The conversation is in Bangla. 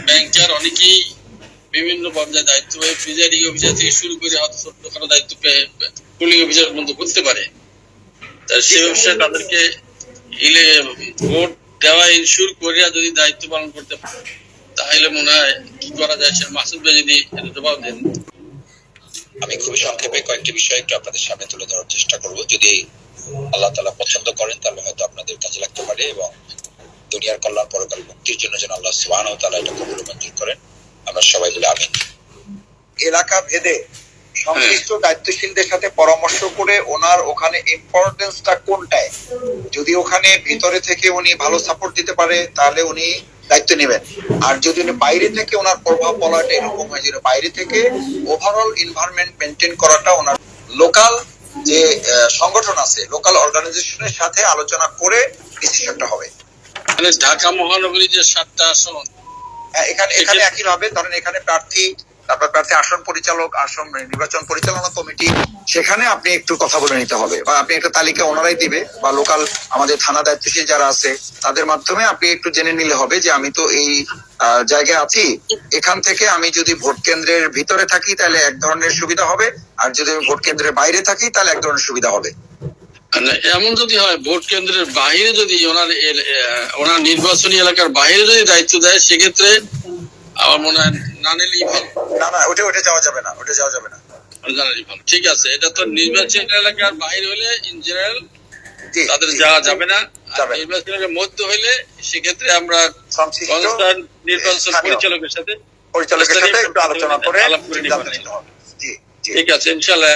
ব্যাংকার অনেকেই বিভিন্ন পর্যায়ে দায়িত্ব পেয়ে প্রিজাইডিং অফিসার থেকে শুরু করে হয়তো ছোটখাটো দায়িত্ব পেয়ে পুলিং অফিসার পর্যন্ত করতে পারে। সে অবস্থায় তাদেরকে ভোট দেওয়া ইনশিওর করিয়া যদি দায়িত্ব পালন করতে পারে তাহলে মনে হয় কি করা যায়, সে মাসুদ ভাই যদি জবাব দেন। আমি খুবই সংক্ষেপে কয়েকটি বিষয় একটু আপনাদের সামনে তুলে ধরার চেষ্টা করব। যদি আল্লাহ তাআলা পছন্দ করেন তাহলে হয়তো আপনাদের কাজে লাগতে পারে এবং দুনিয়ার কল্যাণ পরকাল মুক্তির জন্য যেন আল্লাহ সুবহানাহু ওয়া তাআলা এটা কবুল মঞ্জুর করেন। আমরা সবাই বলি আমিন। এলাকা ভেদে সংশ্লিষ্ট দায়িত্বশীলদের সাথে পরামর্শ করে ওনার ওখানে ইম্পর্টেন্সটা কোনটায়, যদি ওখানে ভিতরে থেকে উনি ভালো সাপোর্ট দিতে পারে তাহলে উনি দায়িত্ব নেবেন। আর যদি উনি বাইরে থেকে ওনার প্রভাব বলাটা এরকম হয় যে বাইরে থেকে ওভারঅল এনভায়রনমেন্ট মেনটেন করাটা ওনার লোকাল যে সংগঠন আছে, লোকাল অর্গানাইজেশনের সাথে আলোচনা করে ডিসিশনটা হবে। মানে ঢাকা মহানগরী যে 7টা আসন, এখানে একই ভাবে ধরেন এখানে প্রার্থী, তারপর প্রার্থী আসন পরিচালক, আসন নির্বাচন পরিচালনা কমিটি, সেখানে আপনি একটু কথা বলে নিতে হবে বা আপনি একটা তালিকা ওনারাই দিবে বা লোকাল আমাদের থানা দায়িত্বশীল যারা আছে তাদের মাধ্যমে আপনি একটু জেনে নিলে হবে যে আমি তো এই জায়গায় আছি, এখান থেকে আমি যদি ভোট কেন্দ্রের ভিতরে থাকি তাহলে এক ধরনের সুবিধা হবে, আর যদি আমি ভোট কেন্দ্রের বাইরে থাকি তাহলে এক ধরনের সুবিধা হবে। এমন যদি হয় ভোট কেন্দ্রের বাইরে যদি ওনার নির্বাচনী এলাকার বাইরে যদি দায়িত্ব দেয় সেক্ষেত্রে আমার মনে হয় না নিলেই ভালো। না ওটা যাওয়া যাবে না, ওটা যাওয়া যাবে না। ঠিক আছে, এটা তো নির্বাচনী এলাকার বাইরে হলে ইন জেনারেল তাদের যাওয়া যাবে না। নির্বাচনী এলাকার মধ্যে হইলে সেক্ষেত্রে আমরা নির্বাচন পরিচালকের সাথে একটু আলোচনা করে ঠিক আছে ইনশাআল্লাহ।